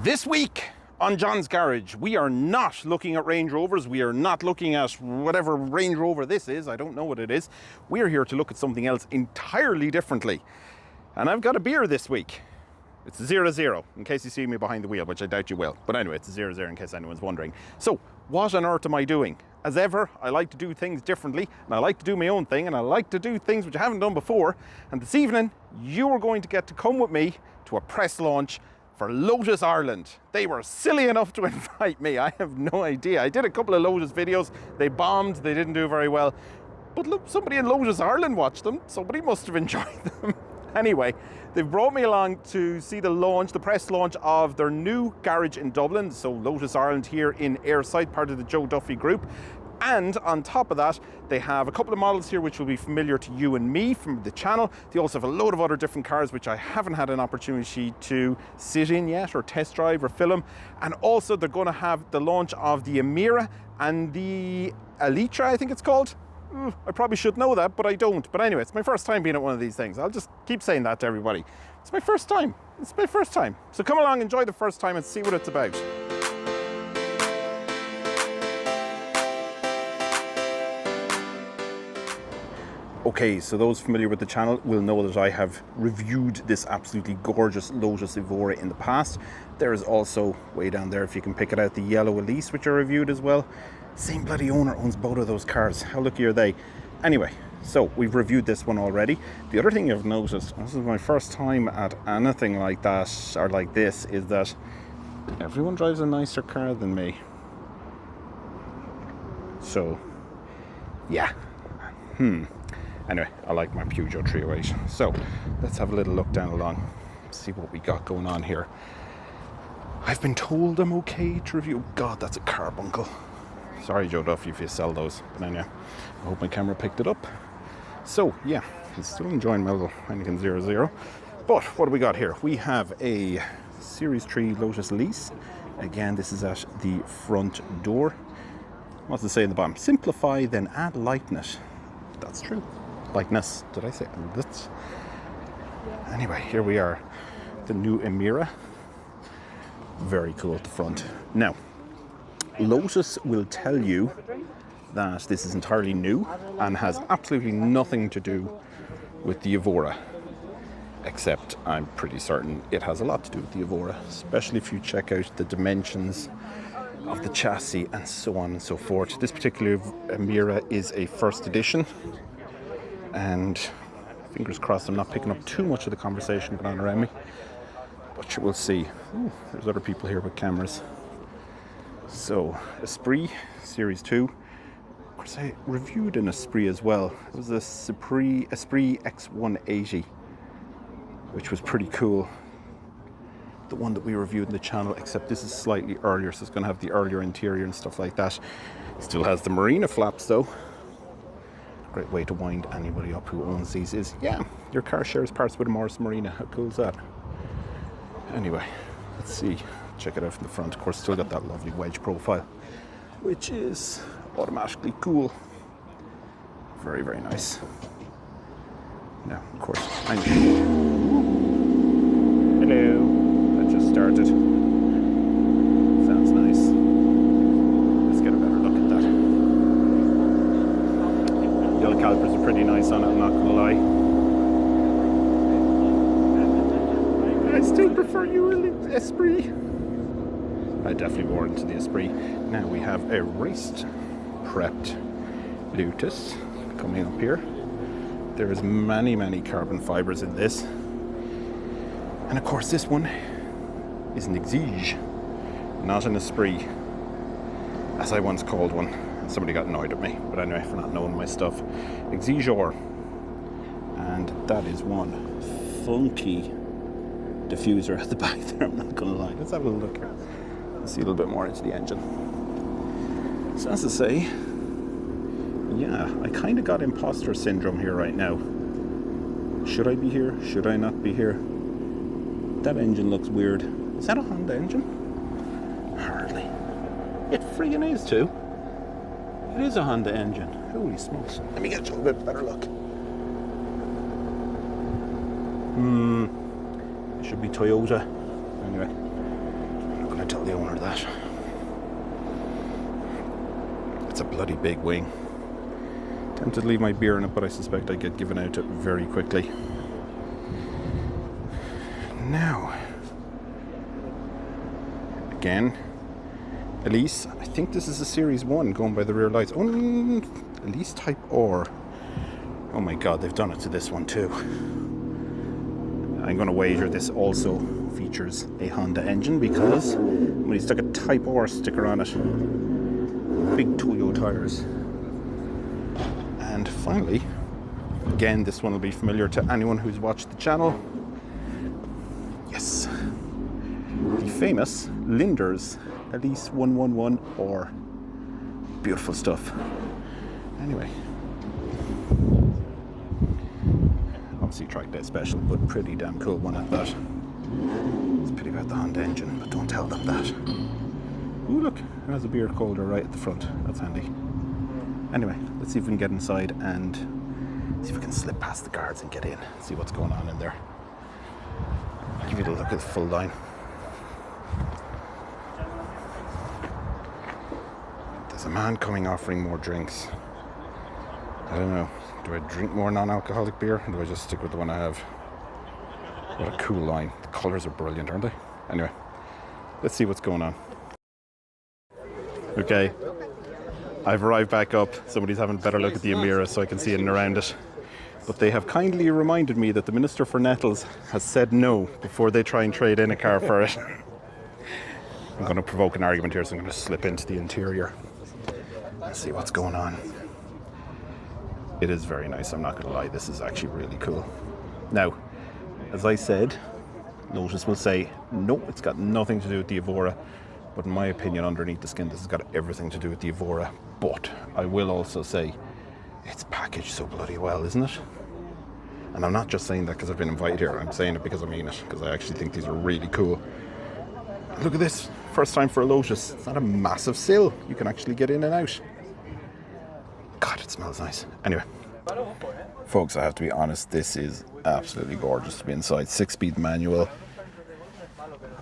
This week on John's Garage, we are not looking at Range Rovers. We are not looking at whatever Range Rover this is. I don't know what it is. We are here to look at something else entirely differently. And I've got a beer this week. It's a 0-0, in case you see me behind the wheel, which I doubt you will. But anyway, it's a 0-0 in case anyone's wondering. So, what on earth am I doing? As ever, I like to do things differently, and I like to do my own thing, and I like to do things which I haven't done before. And this evening, you are going to get to come with me to a press launch for Lotus Ireland. They were silly enough to invite me. I have no idea. I did a couple of Lotus videos. They bombed. They didn't do very well. But look, somebody in Lotus Ireland watched them. Somebody must have enjoyed them. Anyway, they've brought me along to see the launch, the press launch of their new garage in Dublin. So Lotus Ireland here in Airside, part of the Joe Duffy group. And on top of that, they have a couple of models here which will be familiar to you and me from the channel. They also have a load of other different cars which I haven't had an opportunity to sit in yet or test drive or film. And also they're going to have the launch of the Emira and the Eletra, I think it's called. I probably should know that, but I don't. But anyway, it's my first time being at one of these things. I'll just keep saying that to everybody. It's my first time. It's my first time. So come along, enjoy the first time and see what it's about. Okay, so those familiar with the channel will know that I have reviewed this absolutely gorgeous Lotus Evora in the past. There is also, way down there if you can pick it out, the yellow Elise, which I reviewed as well. Same bloody owner owns both of those cars. How lucky are they? Anyway, so we've reviewed this one already. The other thing I've noticed, this is my first time at anything like that, or like this, is that everyone drives a nicer car than me. So, yeah. Anyway, I like my Peugeot 308. So, let's have a little look down along, see what we got going on here. I've been told I'm okay to review. God, that's a carbuncle. Sorry, Joe Duffy, if you sell those. But anyway, I hope my camera picked it up. So, yeah, I'm still enjoying my little Heineken 0-0. But what do we got here? We have a Series 3 Lotus Elise. Again, this is at the front door. What's it say in the bottom? Simplify, then add lightness. That's true. Lightness. Did I say that? Anyway, here we are. The new Emira. Very cool at the front. Now, Lotus will tell you that this is entirely new and has absolutely nothing to do with the Evora. Except I'm pretty certain it has a lot to do with the Evora, especially if you check out the dimensions of the chassis and so on and so forth. This particular Emira is a first edition, and fingers crossed I'm not picking up too much of the conversation going on around me, but we'll see. Ooh, there's other people here with cameras. So, Esprit Series 2. Of course, I reviewed an Esprit as well. It was a Esprit X180, which was pretty cool. The one that we reviewed in the channel, except this is slightly earlier, so it's going to have the earlier interior and stuff like that. Still has the Marina flaps though. Great way to wind anybody up who owns these is, yeah, your car shares parts with a Morris Marina. How cool is that? Anyway, let's see. Check it out from the front. Of course, still got that lovely wedge profile, which is automatically cool. Very, very nice. Now, of course, I'm sure. Hello. Started. Sounds nice. Let's get a better look at that. The oil calipers are pretty nice on it, I'm not gonna lie. I still prefer you Esprit. I definitely more into the Esprit. Now we have a raced prepped Lotus coming up here. There is many carbon fibers in this. And of course this one is an Exige, not an Esprit, as I once called one. Somebody got annoyed at me, but anyway, for not knowing my stuff. Exige, and that is one funky diffuser at the back there, I'm not gonna lie. Let's have a look here. Let's see a little bit more into the engine. So as I say, yeah, I kind of got imposter syndrome here right now. Should I be here? Should I not be here? That engine looks weird. Is that a Honda engine? Hardly. It friggin' is too. It is a Honda engine. Holy smokes. Let me get you a bit better look. It should be Toyota. Anyway. tell the owner that. It's a bloody big wing. Tempted to leave my beer in it, but I suspect I get given out to it very quickly. Now, again, Elise. I think this is a Series 1 going by the rear lights. Oh, no, Elise Type R. Oh my god, they've done it to this one too. I'm going to wager this also features a Honda engine because when he stuck a Type R sticker on it, big Toyo tires. And finally, again, this one will be familiar to anyone who's watched the channel. Yes, the famous Linder's Elise 111R. Beautiful stuff. Anyway, obviously track day special, but pretty damn cool one at that. It's pity about the Honda engine, but don't tell them that. Ooh, look, it has a beer holder right at the front. That's handy. Anyway, let's see if we can get inside and see if we can slip past the guards and get in. See what's going on in there. I'll give you a look at the full line. There's a man coming offering more drinks. I don't know. Do I drink more non-alcoholic beer or do I just stick with the one I have? What a cool line. The colours are brilliant, aren't they? Anyway, let's see what's going on. Okay, I've arrived back up. Somebody's having a better look at the Emira so I can see in and around it. But they have kindly reminded me that the Minister for Nettles has said no before they try and trade in a car for it. I'm going to provoke an argument here, so I'm going to slip into the interior and see what's going on. It is very nice, I'm not going to lie. This is actually really cool. Now, as I said, Lotus will say, no, it's got nothing to do with the Evora. But in my opinion, underneath the skin, this has got everything to do with the Evora. But I will also say, it's packaged so bloody well, isn't it? And I'm not just saying that because I've been invited here. I'm saying it because I mean it, because I actually think these are really cool. Look at this. First time for a Lotus. It's not a massive sill. You can actually get in and out. God, it smells nice. Anyway, folks, I have to be honest. This is absolutely gorgeous to be inside. 6-speed manual.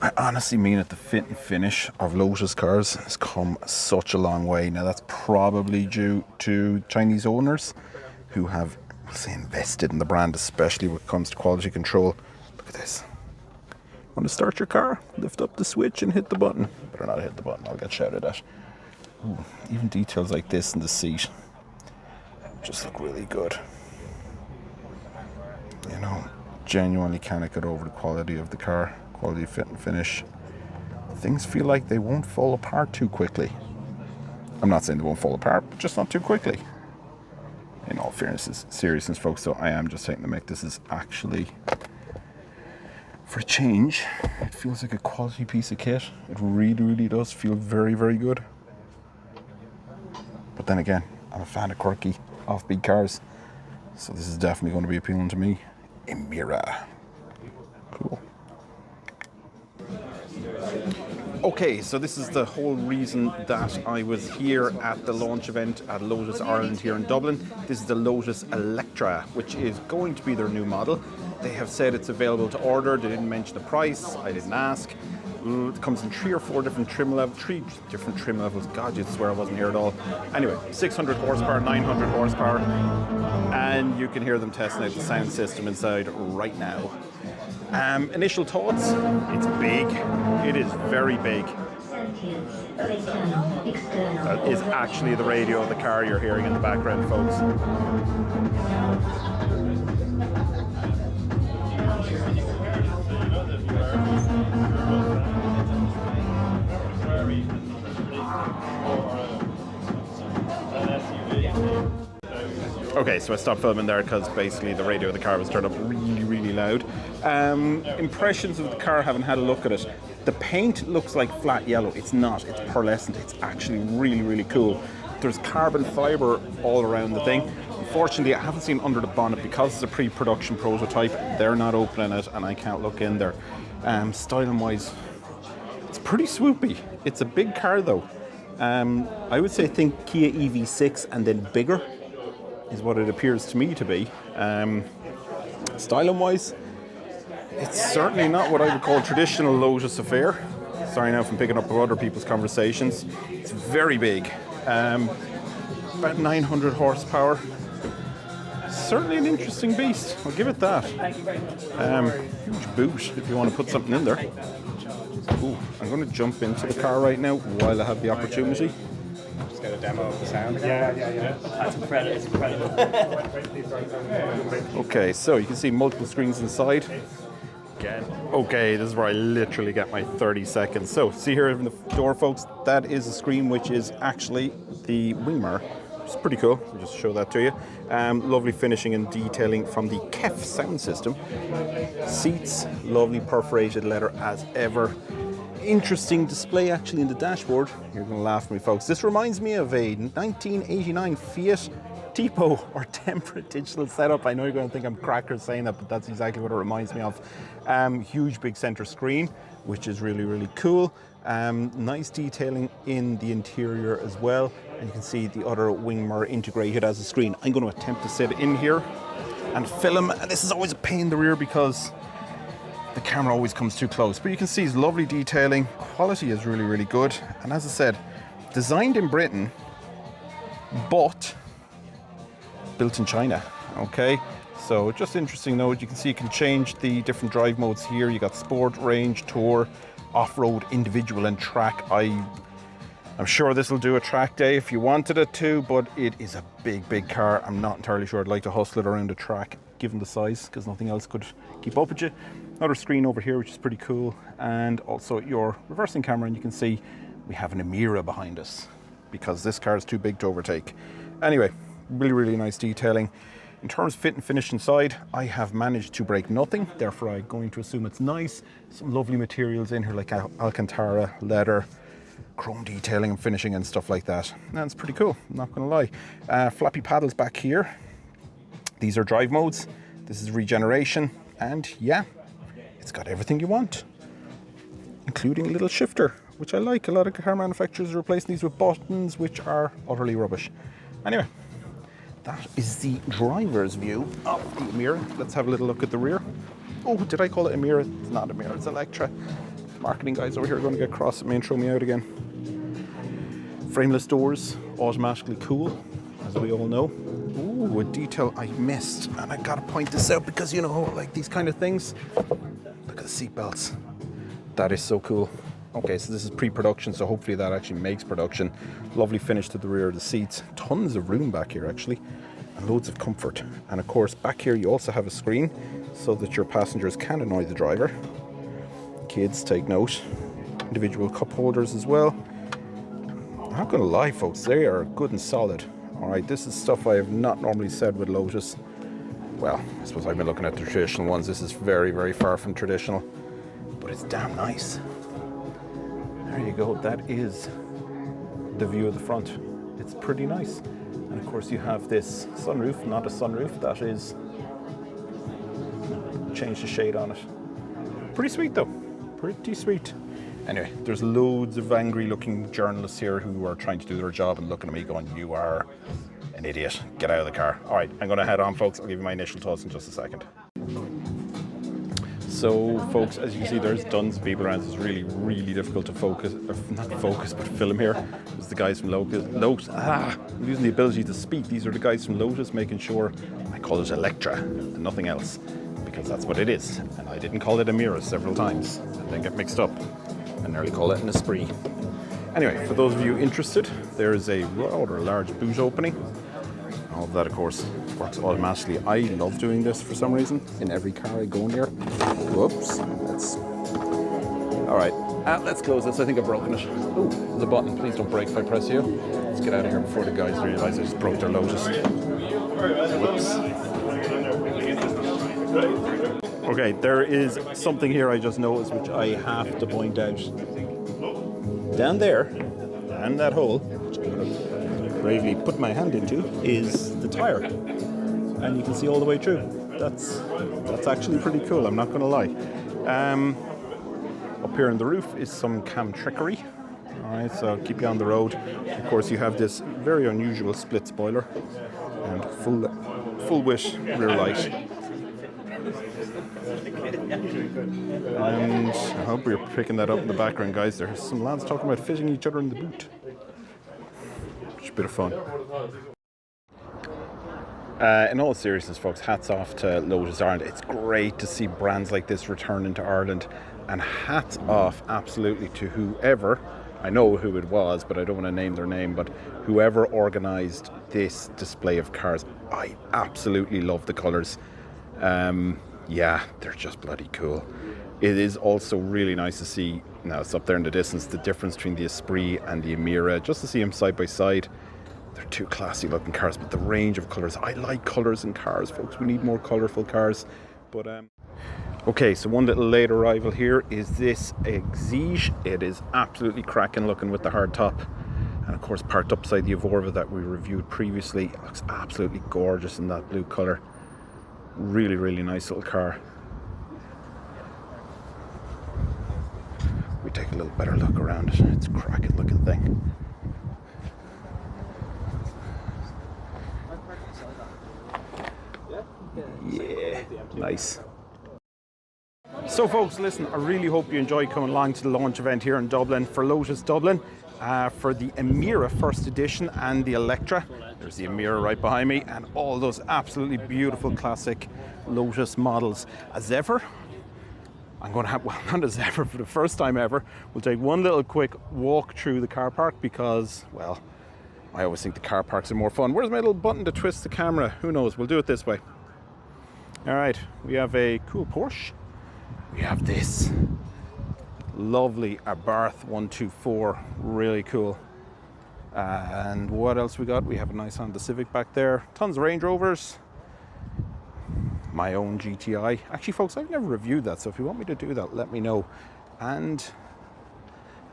I honestly mean it, the fit and finish of Lotus cars has come such a long way. Now that's probably due to Chinese owners who have, we'll say, invested in the brand, especially when it comes to quality control. Look at this. Want to start your car? Lift up the switch and hit the button. Better not hit the button, I'll get shouted at. Ooh, even details like this in the seat just look really good. You know, genuinely cannot get over the quality of the car. Quality, fit and finish. Things feel like they won't fall apart too quickly. I'm not saying they won't fall apart, but just not too quickly. In all fairness, seriousness, folks, so I am just taking the mic. This is actually, for a change, it feels like a quality piece of kit. It really, really does feel very, very good. But then again, I'm a fan of quirky, offbeat cars, so this is definitely going to be appealing to me. Emira. Cool. Okay, so this is the whole reason that I was here at the launch event at Lotus Ireland here in Dublin. This is the Lotus Eletra, which is going to be their new model. They have said it's available to order. They didn't mention the price. I didn't ask. It comes in 3 or 4 different trim levels. 3 different trim levels. God, you'd swear I wasn't here at all. Anyway, 600 horsepower, 900 horsepower. And you can hear them testing out the sound system inside right now. Initial thoughts, it's big. It is very big. That is actually the radio of the car you're hearing in the background, folks. Okay, so I stopped filming there because basically the radio of the car was turned up really, really loud. Impressions of the car, haven't had a look at it. The paint looks like flat yellow. It's not. It's pearlescent. It's actually really, really cool. There's carbon fibre all around the thing. Unfortunately, I haven't seen under the bonnet because it's a pre-production prototype. They're not opening it and I can't look in there. Styling-wise, it's pretty swoopy. It's a big car though. I would say think Kia EV6 and then bigger is what it appears to me to be. Styling-wise, it's certainly not what I would call traditional Lotus affair. sorry now if I'm picking up other people's conversations. It's very big. About 900 horsepower. Certainly an interesting beast. I'll give it that. Huge boot if you want to put something in there. Ooh, I'm going to jump into the car right now while I have the opportunity. Just get a demo of the sound. Yeah. That's incredible. It's incredible. Okay, so you can see multiple screens inside. Again. Okay, this is where I literally get my 30 seconds. So, see here in the door, folks, that is a screen which is actually the wing mirror. It's pretty cool. I'll just show that to you. Lovely finishing and detailing from the KEF sound system. Seats, lovely perforated leather as ever. Interesting display actually in the dashboard. You're going to laugh at me, folks. This reminds me of a 1989 Fiat Tipo or temperate digital setup. I know you're going to think I'm cracker saying that, but that's exactly what it reminds me of. Huge big center screen, which is really, really cool. Nice detailing in the interior as well. And you can see the other wing mirror integrated as a screen. I'm going to attempt to sit in here and film. And this is always a pain in the rear because the camera always comes too close. But you can see it's lovely detailing. Quality is really, really good. And as I said, designed in Britain, but built in China. Okay. So just interesting note, you can see you can change the different drive modes here. You got sport, range, tour, off-road, individual and track. I'm sure this will do a track day if you wanted it to, but it is a big car. I'm not entirely sure I'd like to hustle it around the track given the size, because nothing else could keep up with you. Another screen over here which is pretty cool, and also your reversing camera, and you can see we have an Emira behind us because this car is too big to overtake. Anyway, really nice detailing. In terms of fit and finish inside, I have managed to break nothing, therefore I'm going to assume it's nice. Some lovely materials in here like Alcantara, leather, chrome detailing and finishing and stuff like that. And it's pretty cool, I'm not going to lie. Flappy paddles back here. These are drive modes. This is regeneration, and yeah, it's got everything you want, including a little shifter, which I like. A lot of car manufacturers are replacing these with buttons, which are utterly rubbish. Anyway, that is the driver's view of the Emira. Let's have a little look at the rear. Oh, did I call it Emira? It's not Emira, it's Eletra. Marketing guys over here are going to get cross at me and throw me out again. Frameless doors, automatically cool, as we all know. Ooh, a detail I missed, and I gotta point this out because, you know, like these kind of things. Look at the seat belts. That is so cool. Okay, so this is pre-production, so hopefully that actually makes production. Lovely finish to the rear of the seats. Tons of room back here actually, and loads of comfort. And of course, back here you also have a screen so that your passengers can annoy the driver. Kids, take note. Individual cup holders as well. I'm not gonna lie, folks, they are good and solid. All right, this is stuff I have not normally said with Lotus. Well, I suppose I've been looking at the traditional ones. This is very far from traditional, but it's damn nice. There you go, that is the view of the front. It's pretty nice. And of course you have this sunroof, not a sunroof, that is, change the shade on it. Pretty sweet though, pretty sweet. Anyway, there's loads of angry looking journalists here who are trying to do their job and looking at me going, you are an idiot, get out of the car. All right, I'm gonna head on, folks. I'll give you my initial thoughts in just a second. So, folks, as you can see, there's tons of people around. It's really difficult to focus, or not focus, but film here. There's the guys from Lotus. I'm losing the ability to speak. These are the guys from Lotus making sure I call it Eletra and nothing else, because that's what it is. And I didn't call it Emira several times and then get mixed up. I nearly call it an Esprit. Anyway, for those of you interested, there is a rather large boot opening. All of that, of course, works automatically. I love doing this for some reason. In every car I go in there. Whoops. All right, let's close this. I think I've broken it. Oh, there's a button. Please don't break if I press you. Let's get out of here before the guys realise I just broke their Lotus. Whoops. Okay, there is something here I just noticed which I have to point out. Down there, and that hole, which I'm going to bravely put my hand into, is the tyre. And you can see all the way through. That's actually pretty cool, I'm not going to lie. Up here on the roof is some cam trickery. Alright, so keep you on the road. Of course, you have this very unusual split spoiler and full width rear light. And I hope you're picking that up in the background, guys. There's some lads talking about fitting each other in the boot. It's a bit of fun. In all seriousness, folks, hats off to Lotus Ireland. It's great to see brands like this return into Ireland, and hats off absolutely to whoever, I know who it was, but I don't want to name their name, but whoever organised this display of cars. I absolutely love the colours. Yeah, they're just bloody cool. It is also really nice to see, now it's up there in the distance, the difference between the Esprit and the Emira, just to see them side by side. They're two classy looking cars, but the range of colours, I like colours in cars, folks. We need more colourful cars. But okay, so one little late arrival here is this Exige. It is absolutely cracking looking with the hard top, and of course parked upside the Evorva that we reviewed previously. It looks absolutely gorgeous in that blue colour. Really, really nice little car. We take a little better look around it. It's a cracking looking thing. Yeah, nice. So folks, listen, I really hope you enjoyed coming along to the launch event here in Dublin for Lotus Dublin, for the Emira first edition and the Eletra. There's the Emira right behind me, and all those absolutely beautiful classic Lotus models. As ever, I'm going to have, well, not as ever, for the first time ever, we'll take one little quick walk through the car park because, well, I always think the car parks are more fun. Where's my little button to twist the camera? Who knows? We'll do it this way. All right, we have a cool Porsche. We have this lovely Abarth 124, really cool. And what else we got? We have a nice Honda Civic back there. Tons of Range Rovers. My own GTI. Actually, folks, I've never reviewed that, so if you want me to do that, let me know. And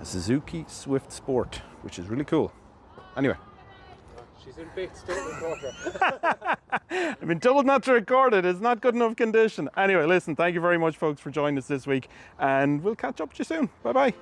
a Suzuki Swift Sport, which is really cool. Anyway. She's in bits, don't record her. I've been told not to record it. It's not good enough condition. Anyway, listen, thank you very much, folks, for joining us this week, and we'll catch up with you soon. Bye-bye.